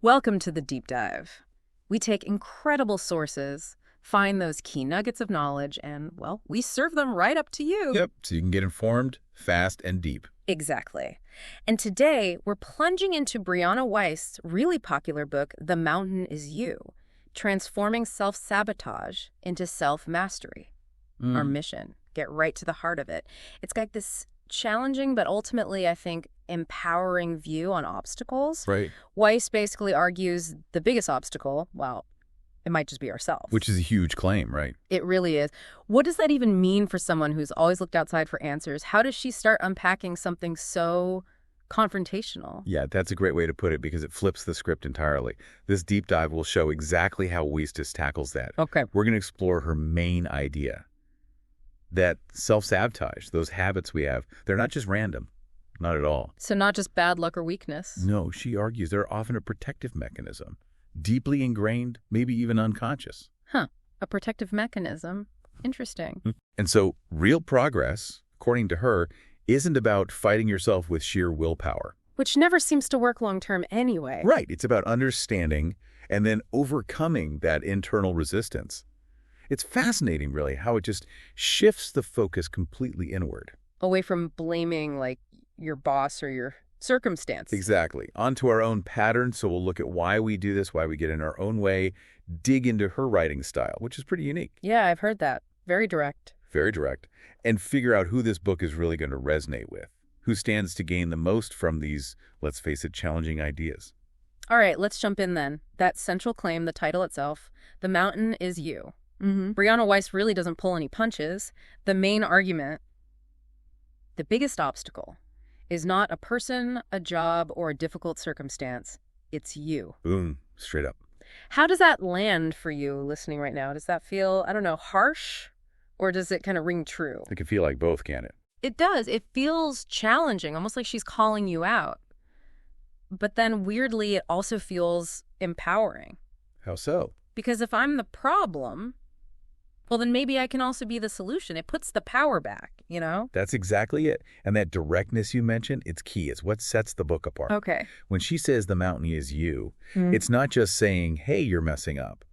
Welcome to the deep dive. We take incredible sources, find those key nuggets of knowledge, and, well, we serve them right up to you. Yep, so you can get informed, fast, and deep. Exactly. And today, we're plunging into Brianna Wiest's really popular book, The Mountain Is You, Transforming Self-Sabotage Into Self-Mastery. Our mission. Get right to the heart of it. It's got this challenging, but ultimately, I think, empowering view on obstacles. Right. Weiss basically argues the biggest obstacle, well, it might just be ourselves. Which is a huge claim, right? It really is. What does that even mean for someone who's always looked outside for answers? How does she start unpacking something so confrontational? Yeah, that's a great way to put it because it flips the script entirely. This deep dive will show exactly how Wiest tackles that. Okay. We're going to explore her main idea. That self-sabotage, those habits we have, they're not just random. Not at all. So not just bad luck or weakness. No, she argues they're often a protective mechanism. Deeply ingrained, maybe even unconscious. Huh. A protective mechanism. Interesting. And so real progress, according to her, isn't about fighting yourself with sheer willpower. Which never seems to work long-term anyway. Right. It's about understanding and then overcoming that internal resistance. It's fascinating, really, how it just shifts the focus completely inward. Away from blaming, like, your boss or your circumstance. Exactly. Onto our own patterns, so we'll look at why we do this, why we get in our own way, dig into her writing style, which is pretty unique. Yeah, I've heard that. Very direct. Very direct. And figure out who this book is really going to resonate with, who stands to gain the most from these, let's face it, challenging ideas. All right, let's jump in then. That central claim, the title itself, The Mountain Is You. Brianna Wiest really doesn't pull any punches. The main argument, the biggest obstacle, is not a person, a job, or a difficult circumstance. It's you. Boom. Straight up. How does that land for you listening right now? Does that feel, I don't know, harsh? Or does it kind of ring true? It can feel like both, can it? It does. It feels challenging, almost like she's calling you out. But then weirdly, it also feels empowering. How so? Because if I'm the problem, well, then maybe I can also be the solution. It puts the power back, you know? That's exactly it. And that directness you mentioned, it's key. It's what sets the book apart. Okay. When she says the mountain is you, it's not just saying, hey, you're messing up.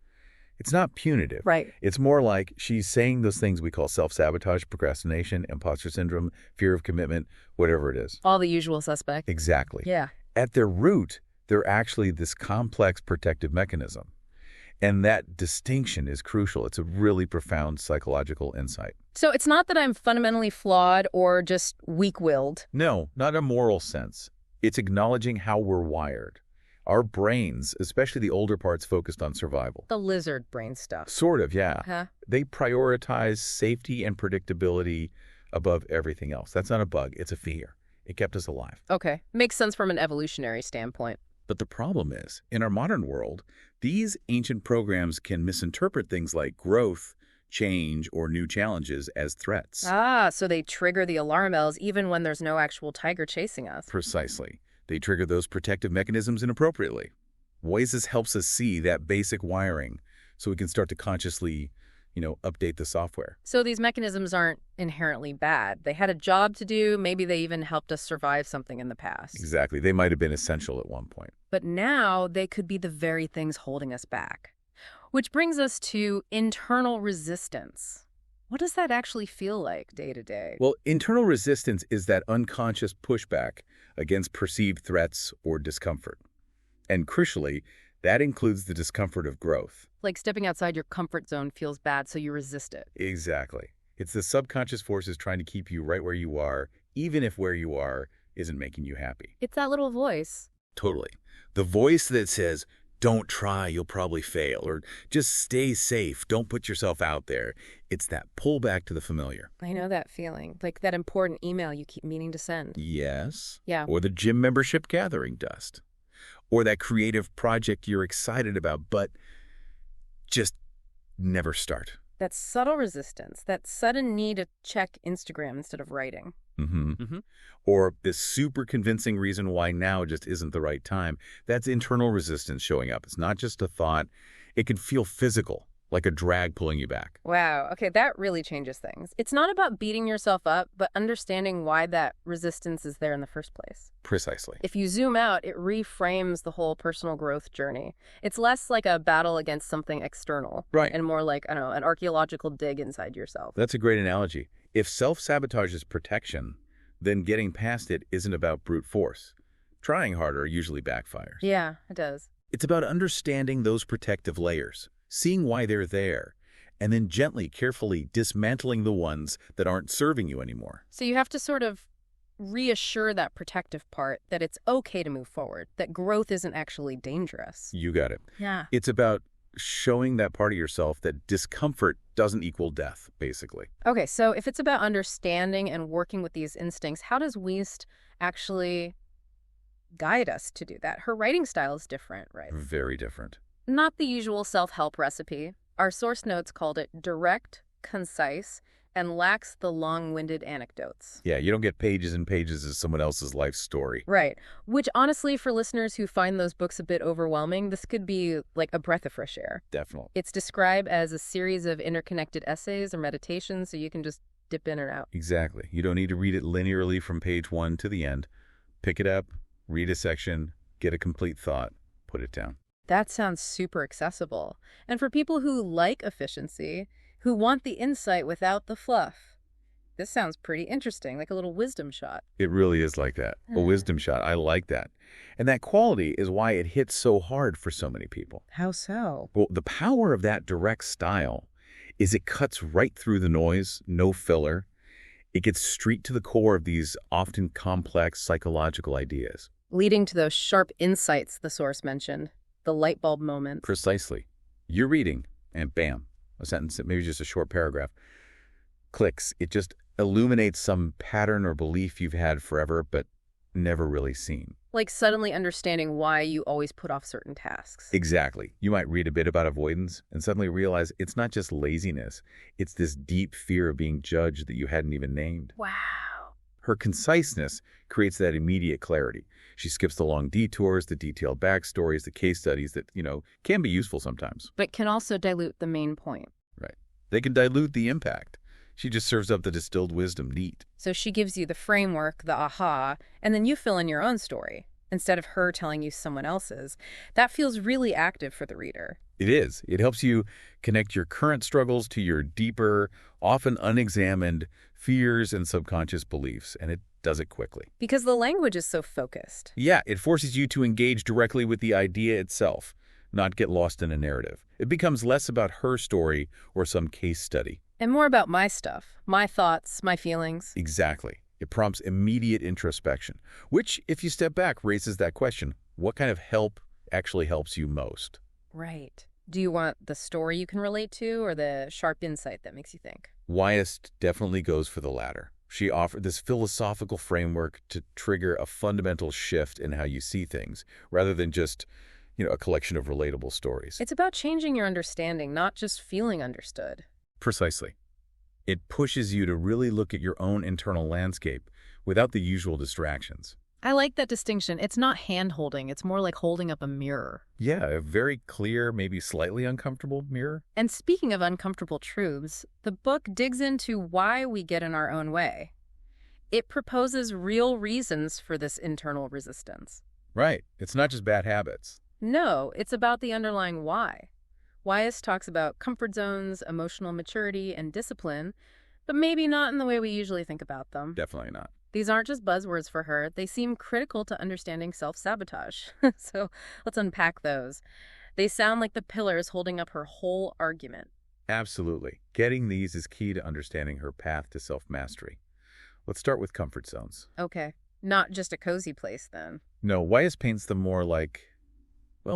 It's not punitive. Right. It's more like she's saying those things we call self-sabotage, procrastination, imposter syndrome, fear of commitment, whatever it is. All the usual suspects. Exactly. Yeah. At their root, they're actually this complex protective mechanism. And that distinction is crucial. It's a really profound psychological insight. So it's not that I'm fundamentally flawed or just weak-willed. No, not a moral sense. It's acknowledging how we're wired. Our brains, especially the older parts focused on survival. The lizard brain stuff. Sort of, yeah. Huh? They prioritize safety and predictability above everything else. That's not a bug. It's a fear. It kept us alive. Okay. Makes sense from an evolutionary standpoint. But the problem is, in our modern world, these ancient programs can misinterpret things like growth, change, or new challenges as threats. Ah, so they trigger the alarm bells even when there's no actual tiger chasing us. Precisely. They trigger those protective mechanisms inappropriately. Wiest helps us see that basic wiring so we can start to consciously, update the software. So these mechanisms aren't inherently bad. They had a job to do. Maybe they even helped us survive something in the past. Exactly. They might have been essential at one point. But now they could be the very things holding us back. Which brings us to internal resistance. What does that actually feel like day to day? Well, internal resistance is that unconscious pushback against perceived threats or discomfort. And crucially, that includes the discomfort of growth. Like stepping outside your comfort zone feels bad, so you resist it. Exactly. It's the subconscious forces trying to keep you right where you are, even if where you are isn't making you happy. It's that little voice. Totally. The voice that says, don't try, you'll probably fail, or just stay safe, don't put yourself out there. It's that pullback to the familiar. I know that feeling, like that important email you keep meaning to send. Yes. Yeah. Or the gym membership gathering dust. Or that creative project you're excited about, but just never start. That subtle resistance, that sudden need to check Instagram instead of writing. Or this super convincing reason why now just isn't the right time. That's internal resistance showing up. It's not just a thought. It can feel physical, like a drag pulling you back. Wow. Okay, that really changes things. It's not about beating yourself up, but understanding why that resistance is there in the first place. Precisely. If you zoom out, it reframes the whole personal growth journey. It's less like a battle against something external. Right. And more like, I don't know, an archaeological dig inside yourself. That's a great analogy. If self-sabotage is protection, then getting past it isn't about brute force. Trying harder usually backfires. Yeah, it does. It's about understanding those protective layers, seeing why they're there, and then gently, carefully dismantling the ones that aren't serving you anymore. So you have to sort of reassure that protective part that it's okay to move forward, that growth isn't actually dangerous. You got it. Yeah. It's about showing that part of yourself that discomfort doesn't equal death, basically. Okay, so if it's about understanding and working with these instincts, how does Wiest actually guide us to do that? Her writing style is different, right? Very different. Not the usual self-help recipe. Our source notes called it direct, concise, and lacks the long-winded anecdotes. Yeah, you don't get pages and pages of someone else's life story. Right. Which, honestly, for listeners who find those books a bit overwhelming, this could be like a breath of fresh air. Definitely. It's described as a series of interconnected essays or meditations, so you can just dip in or out. Exactly. You don't need to read it linearly from page 1 to the end. Pick it up, read a section, get a complete thought, put it down. That sounds super accessible. And for people who like efficiency, who want the insight without the fluff, this sounds pretty interesting, like a little wisdom shot. It really is like that. A wisdom shot. I like that. And that quality is why it hits so hard for so many people. How so? Well, the power of that direct style is it cuts right through the noise, no filler. It gets straight to the core of these often complex psychological ideas. Leading to those sharp insights the source mentioned, the light bulb moments. Precisely. You're reading, and bam, a sentence, maybe just a short paragraph, clicks. It just illuminates some pattern or belief you've had forever but never really seen. Like suddenly understanding why you always put off certain tasks. Exactly. You might read a bit about avoidance and suddenly realize it's not just laziness. It's this deep fear of being judged that you hadn't even named. Wow. Her conciseness creates that immediate clarity. She skips the long detours, the detailed backstories, the case studies that, can be useful sometimes. But can also dilute the main point. Right. They can dilute the impact. She just serves up the distilled wisdom neat. So she gives you the framework, the aha, and then you fill in your own story, instead of her telling you someone else's. That feels really active for the reader. It is. It helps you connect your current struggles to your deeper, often unexamined fears and subconscious beliefs, and it does it quickly. Because the language is so focused. Yeah, it forces you to engage directly with the idea itself, not get lost in a narrative. It becomes less about her story or some case study. And more about my stuff, my thoughts, my feelings. Exactly. It prompts immediate introspection, which, if you step back, raises that question, what kind of help actually helps you most? Right. Do you want the story you can relate to or the sharp insight that makes you think? Wiest definitely goes for the latter. She offered this philosophical framework to trigger a fundamental shift in how you see things, rather than just, a collection of relatable stories. It's about changing your understanding, not just feeling understood. Precisely. It pushes you to really look at your own internal landscape without the usual distractions. I like that distinction. It's not hand-holding. It's more like holding up a mirror. Yeah, a very clear, maybe slightly uncomfortable mirror. And speaking of uncomfortable truths, the book digs into why we get in our own way. It proposes real reasons for this internal resistance. Right. It's not just bad habits. No, it's about the underlying why. Wiest talks about comfort zones, emotional maturity, and discipline, but maybe not in the way we usually think about them. Definitely not. These aren't just buzzwords for her. They seem critical to understanding self-sabotage. So let's unpack those. They sound like the pillars holding up her whole argument. Absolutely. Getting these is key to understanding her path to self-mastery. Let's start with comfort zones. Okay. Not just a cozy place, then. No, Wiest paints them more like,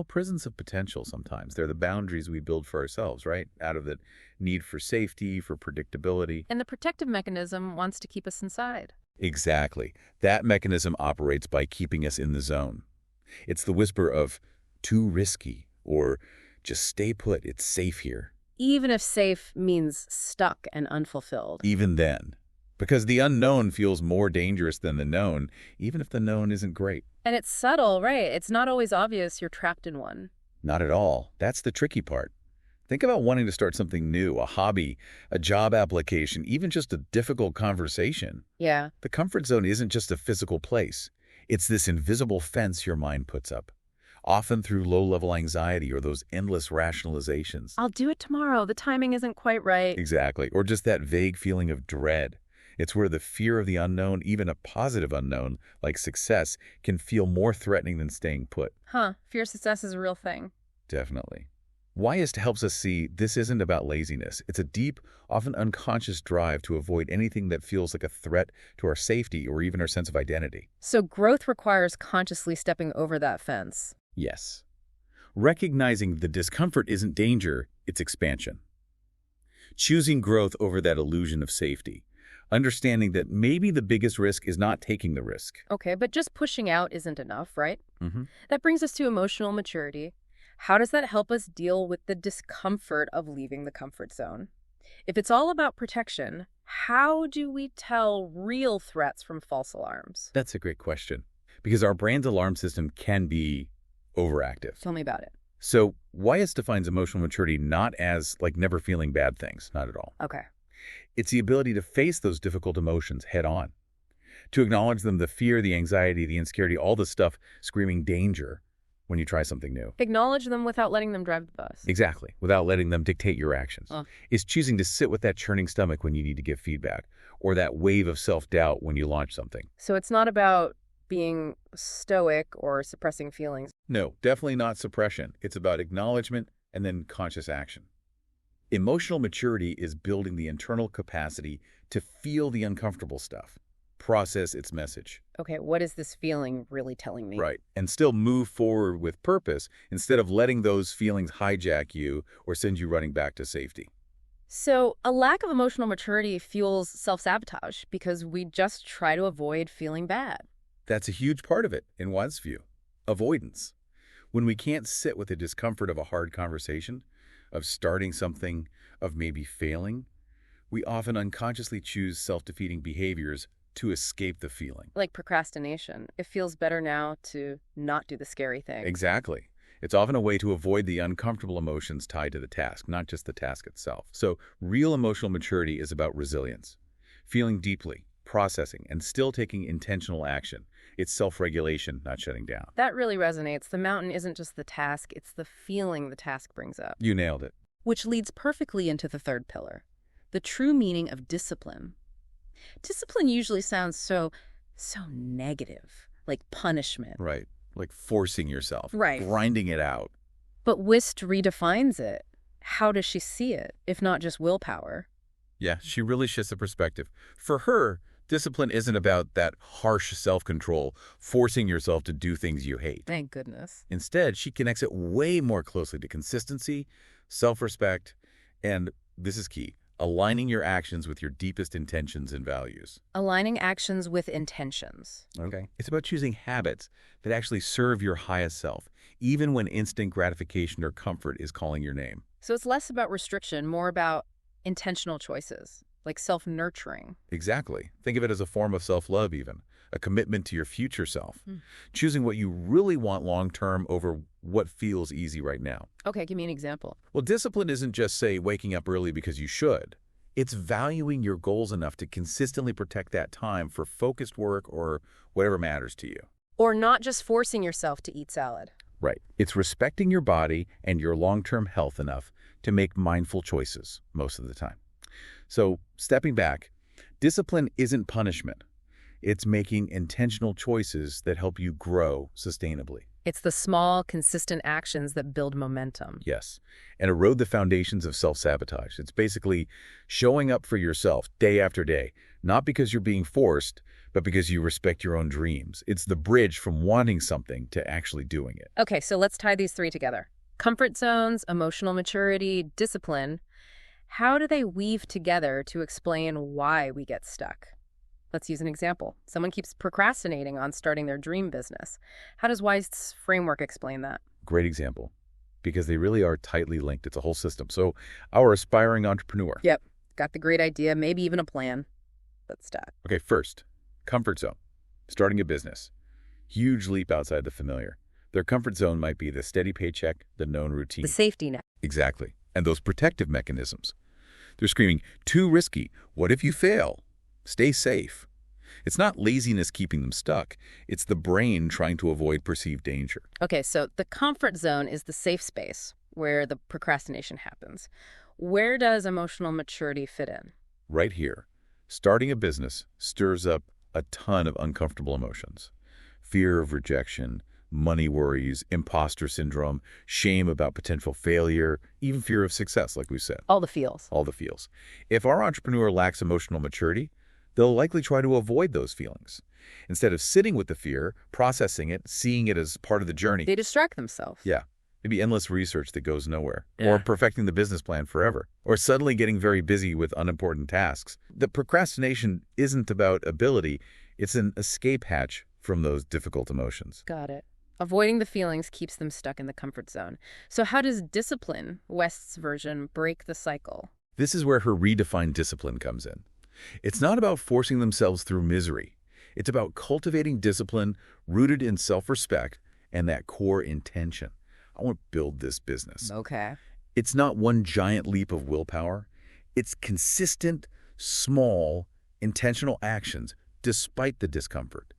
prisons of potential sometimes. They're the boundaries we build for ourselves, right? Out of the need for safety, for predictability. And the protective mechanism wants to keep us inside. Exactly. That mechanism operates by keeping us in the zone. It's the whisper of, too risky, or just stay put, it's safe here. Even if safe means stuck and unfulfilled. Even then. Because the unknown feels more dangerous than the known, even if the known isn't great. And it's subtle, right? It's not always obvious you're trapped in one. Not at all. That's the tricky part. Think about wanting to start something new, a hobby, a job application, even just a difficult conversation. Yeah. The comfort zone isn't just a physical place. It's this invisible fence your mind puts up, often through low-level anxiety or those endless rationalizations. I'll do it tomorrow. The timing isn't quite right. Exactly. Or just that vague feeling of dread. It's where the fear of the unknown, even a positive unknown, like success, can feel more threatening than staying put. Huh. Fear of success is a real thing. Definitely. Wiest helps us see this isn't about laziness. It's a deep, often unconscious drive to avoid anything that feels like a threat to our safety or even our sense of identity. So growth requires consciously stepping over that fence. Yes. Recognizing the discomfort isn't danger, it's expansion. Choosing growth over that illusion of safety. Understanding that maybe the biggest risk is not taking the risk. Okay, but just pushing out isn't enough, right? Mm-hmm. That brings us to emotional maturity. How does that help us deal with the discomfort of leaving the comfort zone? If it's all about protection, how do we tell real threats from false alarms? That's a great question. Because our brain's alarm system can be overactive. Tell me about it. So Wiest defines emotional maturity not as like never feeling bad things, not at all. Okay. It's the ability to face those difficult emotions head on, to acknowledge them, the fear, the anxiety, the insecurity, all the stuff screaming danger when you try something new. Acknowledge them without letting them drive the bus. Exactly, without letting them dictate your actions. Oh. It's choosing to sit with that churning stomach when you need to give feedback, or that wave of self-doubt when you launch something. So it's not about being stoic or suppressing feelings. No, definitely not suppression. It's about acknowledgement and then conscious action. Emotional maturity is building the internal capacity to feel the uncomfortable stuff, process its message. Okay, what is this feeling really telling me? Right, and still move forward with purpose instead of letting those feelings hijack you or send you running back to safety. So a lack of emotional maturity fuels self-sabotage because we just try to avoid feeling bad. That's a huge part of it, in Wiest's view. Avoidance. When we can't sit with the discomfort of a hard conversation, of starting something, of maybe failing, we often unconsciously choose self-defeating behaviors to escape the feeling. Like procrastination. It feels better now to not do the scary thing. Exactly. It's often a way to avoid the uncomfortable emotions tied to the task, not just the task itself. So real emotional maturity is about resilience, feeling deeply, processing, and still taking intentional action. It's self-regulation, not shutting down. That really resonates. The mountain isn't just the task, it's the feeling the task brings up. You nailed it. Which leads perfectly into the third pillar, the true meaning of discipline. Discipline usually sounds so negative, like punishment. Right. Like forcing yourself. Right. Grinding it out. But Wiest redefines it. How does she see it, if not just willpower? Yeah, she really shifts the perspective. For her, discipline isn't about that harsh self-control, forcing yourself to do things you hate. Thank goodness. Instead, she connects it way more closely to consistency, self-respect, and, this is key, aligning your actions with your deepest intentions and values. Aligning actions with intentions. Okay. It's about choosing habits that actually serve your highest self, even when instant gratification or comfort is calling your name. So it's less about restriction, more about intentional choices, like self-nurturing. Exactly. Think of it as a form of self-love even, a commitment to your future self, choosing what you really want long-term over what feels easy right now. Okay, give me an example. Well, discipline isn't just, say, waking up early because you should. It's valuing your goals enough to consistently protect that time for focused work or whatever matters to you. Or not just forcing yourself to eat salad. Right. It's respecting your body and your long-term health enough to make mindful choices most of the time. So, stepping back, discipline isn't punishment. It's making intentional choices that help you grow sustainably. It's the small, consistent actions that build momentum. Yes, and erode the foundations of self-sabotage. It's basically showing up for yourself day after day, not because you're being forced, but because you respect your own dreams. It's the bridge from wanting something to actually doing it. Okay, so let's tie these three together. Comfort zones, emotional maturity, discipline. How do they weave together to explain why we get stuck? Let's use an example. Someone keeps procrastinating on starting their dream business. How does Wiest's framework explain that? Great example, because they really are tightly linked. It's a whole system. So our aspiring entrepreneur. Yep, got the great idea, maybe even a plan, but stuck. Okay, first, comfort zone. Starting a business. Huge leap outside the familiar. Their comfort zone might be the steady paycheck, the known routine. The safety net. Exactly. And those protective mechanisms. They're screaming, too risky. What if you fail? Stay safe. It's not laziness keeping them stuck. It's the brain trying to avoid perceived danger. Okay, so the comfort zone is the safe space where the procrastination happens. Where does emotional maturity fit in? Right here. Starting a business stirs up a ton of uncomfortable emotions. Fear of rejection, money worries, imposter syndrome, shame about potential failure, even fear of success, like we said. All the feels. All the feels. If our entrepreneur lacks emotional maturity, they'll likely try to avoid those feelings. Instead of sitting with the fear, processing it, seeing it as part of the journey. They distract themselves. Yeah. Maybe endless research that goes nowhere. Yeah. Or perfecting the business plan forever. Or suddenly getting very busy with unimportant tasks. The procrastination isn't about ability. It's an escape hatch from those difficult emotions. Got it. Avoiding the feelings keeps them stuck in the comfort zone. So how does discipline, Wiest's version, break the cycle? This is where her redefined discipline comes in. It's not about forcing themselves through misery. It's about cultivating discipline rooted in self-respect and that core intention. I want to build this business. Okay. It's not one giant leap of willpower. It's consistent, small, intentional actions despite the discomfort.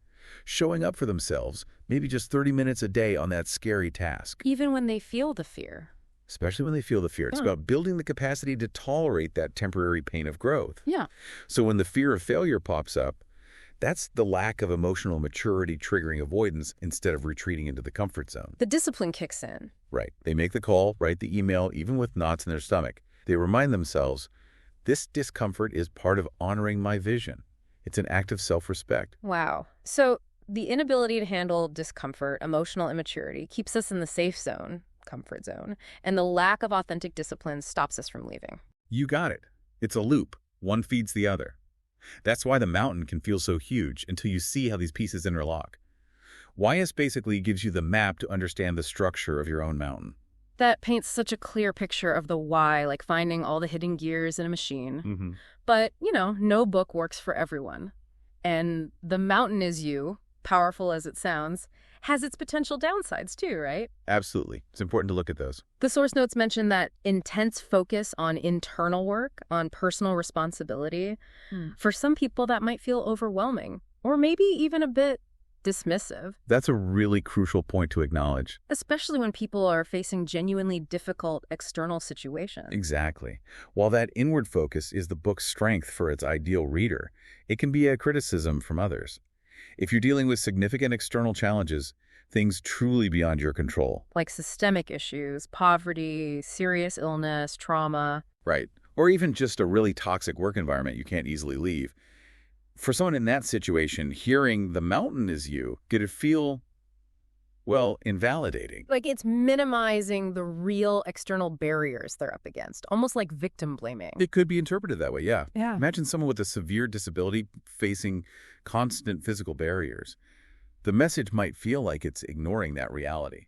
Showing up for themselves, maybe just 30 minutes a day on that scary task. Even when they feel the fear. Especially when they feel the fear. It's about building the capacity to tolerate that temporary pain of growth. Yeah. So when the fear of failure pops up, that's the lack of emotional maturity triggering avoidance instead of retreating into the comfort zone. The discipline kicks in. Right. They make the call, write the email, even with knots in their stomach. They remind themselves, this discomfort is part of honoring my vision. It's an act of self-respect. Wow. So the inability to handle discomfort, emotional immaturity, keeps us in the safe zone, comfort zone, and the lack of authentic discipline stops us from leaving. You got it. It's a loop. One feeds the other. That's why the mountain can feel so huge until you see how these pieces interlock. Wiest basically gives you the map to understand the structure of your own mountain. That paints such a clear picture of the why, like finding all the hidden gears in a machine. Mm-hmm. But, no book works for everyone. And the mountain is you, powerful as it sounds, has its potential downsides too, right? Absolutely. It's important to look at those. The source notes mention that intense focus on internal work, on personal responsibility. For some people, that might feel overwhelming, or maybe even a bit dismissive. That's a really crucial point to acknowledge. Especially when people are facing genuinely difficult external situations. Exactly. While that inward focus is the book's strength for its ideal reader, it can be a criticism from others. If you're dealing with significant external challenges, things truly beyond your control. Like systemic issues, poverty, serious illness, trauma. Right. Or even just a really toxic work environment you can't easily leave. For someone in that situation, hearing the mountain is you could feel, well, invalidating. Like it's minimizing the real external barriers they're up against, almost like victim blaming. It could be interpreted that way, yeah. Yeah. Imagine someone with a severe disability facing constant physical barriers. The message might feel like it's ignoring that reality.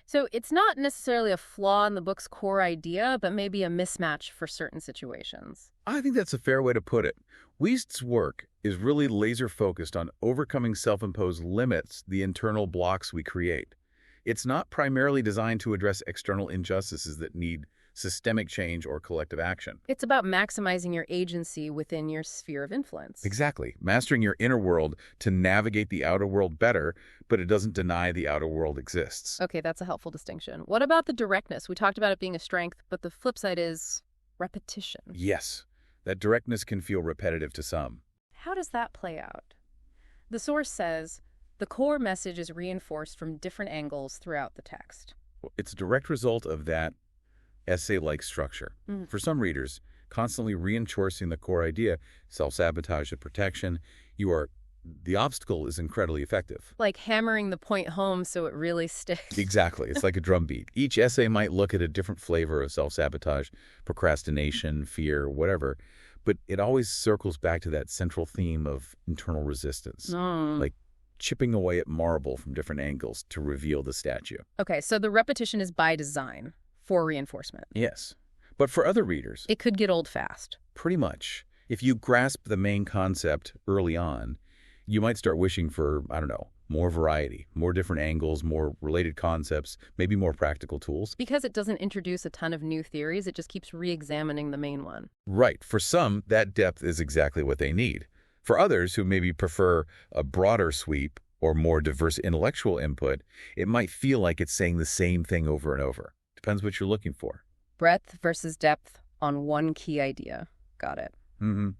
So it's not necessarily a flaw in the book's core idea, but maybe a mismatch for certain situations. I think that's a fair way to put it. Wiest's work is really laser-focused on overcoming self-imposed limits, the internal blocks we create. It's not primarily designed to address external injustices that need systemic change or collective action. It's about maximizing your agency within your sphere of influence. Exactly. Mastering your inner world to navigate the outer world better, but it doesn't deny the outer world exists. Okay, that's a helpful distinction. What about the directness? We talked about it being a strength, but the flip side is repetition. Yes. That directness can feel repetitive to some. How does that play out? The source says, the core message is reinforced from different angles throughout the text. It's a direct result of that essay-like structure. For some readers, constantly reinforcing the core idea, self-sabotage and protection, the obstacle is incredibly effective. Like hammering the point home so it really sticks. Exactly. It's like a drum beat. Each essay might look at a different flavor of self-sabotage, procrastination, fear, whatever, but it always circles back to that central theme of internal resistance, like chipping away at marble from different angles to reveal the statue. Okay, so the repetition is by design for reinforcement. Yes. But for other readers, It could get old fast. pretty much. If you grasp the main concept early on, you might start wishing for, more variety, more different angles, more related concepts, maybe more practical tools. Because it doesn't introduce a ton of new theories, it just keeps re-examining the main one. Right. For some, that depth is exactly what they need. For others who maybe prefer a broader sweep or more diverse intellectual input, it might feel like it's saying the same thing over and over. Depends what you're looking for. Breadth versus depth on one key idea. Got it. Mm-hmm.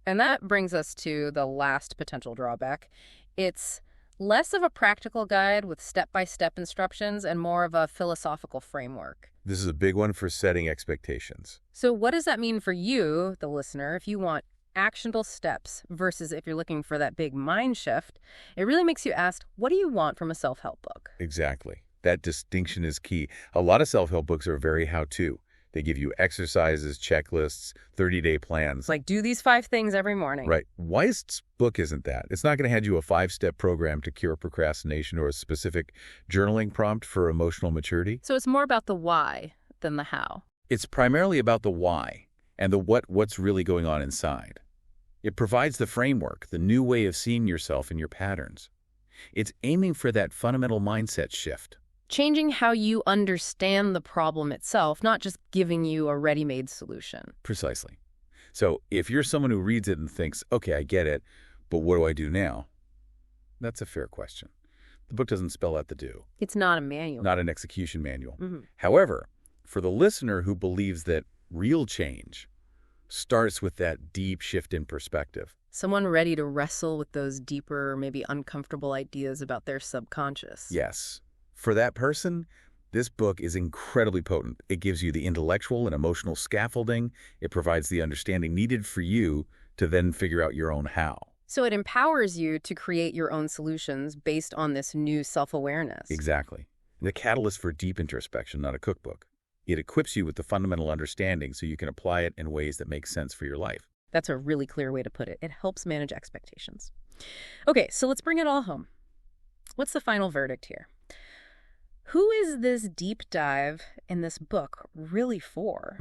And that brings us to the last potential drawback. It's less of a practical guide with step-by-step instructions and more of a philosophical framework. This is a big one for setting expectations. So what does that mean for you, the listener, if you want actionable steps versus if you're looking for that big mind shift? It really makes you ask, what do you want from a self-help book? Exactly. That distinction is key. A lot of self-help books are very how-to. They give you exercises, checklists, 30-day plans. Like, do these 5 things every morning. Right. Wiest's book isn't that. It's not going to hand you a 5-step program to cure procrastination or a specific journaling prompt for emotional maturity. So it's more about the why than the how. It's primarily about the why and the what's really going on inside. It provides the framework, the new way of seeing yourself and your patterns. It's aiming for that fundamental mindset shift. Changing how you understand the problem itself, not just giving you a ready-made solution. Precisely. So if you're someone who reads it and thinks, okay, I get it, but what do I do now? That's a fair question. The book doesn't spell out the do. It's not a manual. Not an execution manual. Mm-hmm. However, for the listener who believes that real change starts with that deep shift in perspective. Someone ready to wrestle with those deeper, maybe uncomfortable ideas about their subconscious. Yes. For that person, this book is incredibly potent. It gives you the intellectual and emotional scaffolding. It provides the understanding needed for you to then figure out your own how. So it empowers you to create your own solutions based on this new self-awareness. Exactly. The catalyst for deep introspection, not a cookbook. It equips you with the fundamental understanding so you can apply it in ways that make sense for your life. That's a really clear way to put it. It helps manage expectations. Okay, so let's bring it all home. What's the final verdict here? Who is this deep dive in this book really for?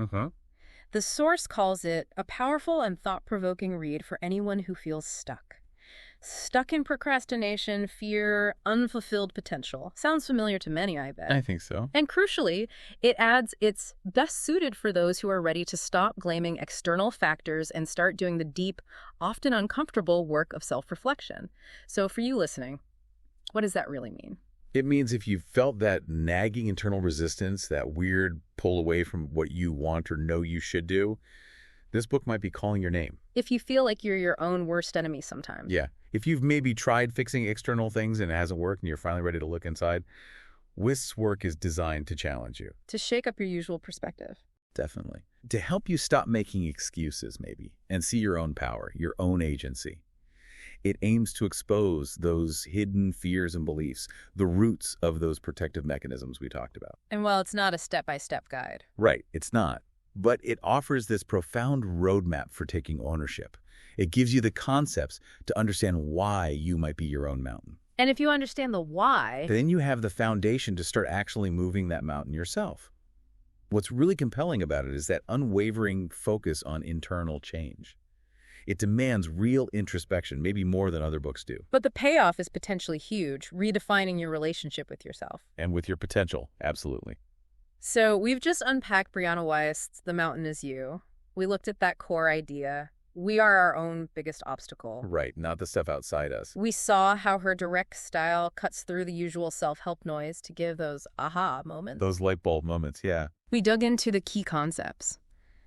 The source calls it a powerful and thought-provoking read for anyone who feels stuck. Stuck in procrastination, fear, unfulfilled potential. Sounds familiar to many, I bet. I think so. And crucially, it adds it's best suited for those who are ready to stop blaming external factors and start doing the deep, often uncomfortable work of self-reflection. So for you listening, what does that really mean? It means if you felt that nagging internal resistance, that weird pull away from what you want or know you should do, this book might be calling your name. If you feel like you're your own worst enemy sometimes. Yeah. If you've maybe tried fixing external things and it hasn't worked and you're finally ready to look inside, Wiest's work is designed to challenge you. To shake up your usual perspective. Definitely. To help you stop making excuses, maybe, and see your own power, your own agency. It aims to expose those hidden fears and beliefs, the roots of those protective mechanisms we talked about. And while it's not a step-by-step guide. Right, it's not. But it offers this profound roadmap for taking ownership. It gives you the concepts to understand why you might be your own mountain. And if you understand the why, then you have the foundation to start actually moving that mountain yourself. What's really compelling about it is that unwavering focus on internal change. It demands real introspection, maybe more than other books do. But the payoff is potentially huge, redefining your relationship with yourself. And with your potential, absolutely. So we've just unpacked Brianna Wiest's The Mountain Is You. We looked at that core idea. We are our own biggest obstacle. Right, not the stuff outside us. We saw how her direct style cuts through the usual self-help noise to give those aha moments. Those light bulb moments, yeah. We dug into the key concepts.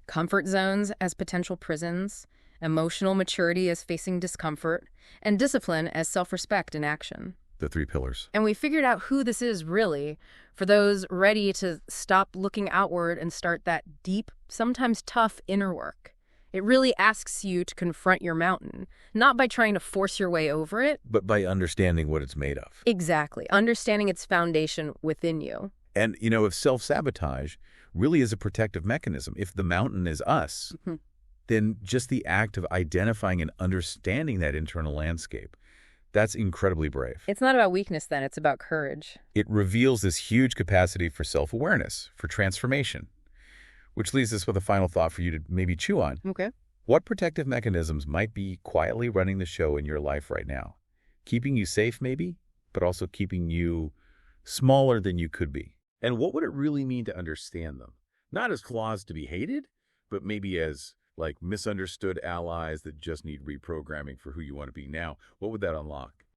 Comfort zones as potential prisons, emotional maturity as facing discomfort, and discipline as self-respect in action. The 3 pillars. And we figured out who this is really for those ready to stop looking outward and start that deep, sometimes tough inner work. It really asks you to confront your mountain, not by trying to force your way over it, but by understanding what it's made of. Exactly. Understanding its foundation within you. And, you know, if self-sabotage really is a protective mechanism, if the mountain is us, then just the act of identifying and understanding that internal landscape, that's incredibly brave. It's not about weakness then, it's about courage. It reveals this huge capacity for self-awareness, for transformation. Which leaves us with a final thought for you to maybe chew on. Okay. What protective mechanisms might be quietly running the show in your life right now? Keeping you safe, maybe? but also keeping you smaller than you could be. And what would it really mean to understand them? Not as flaws to be hated, but maybe as like misunderstood allies that just need reprogramming for who you want to be now. What would that unlock?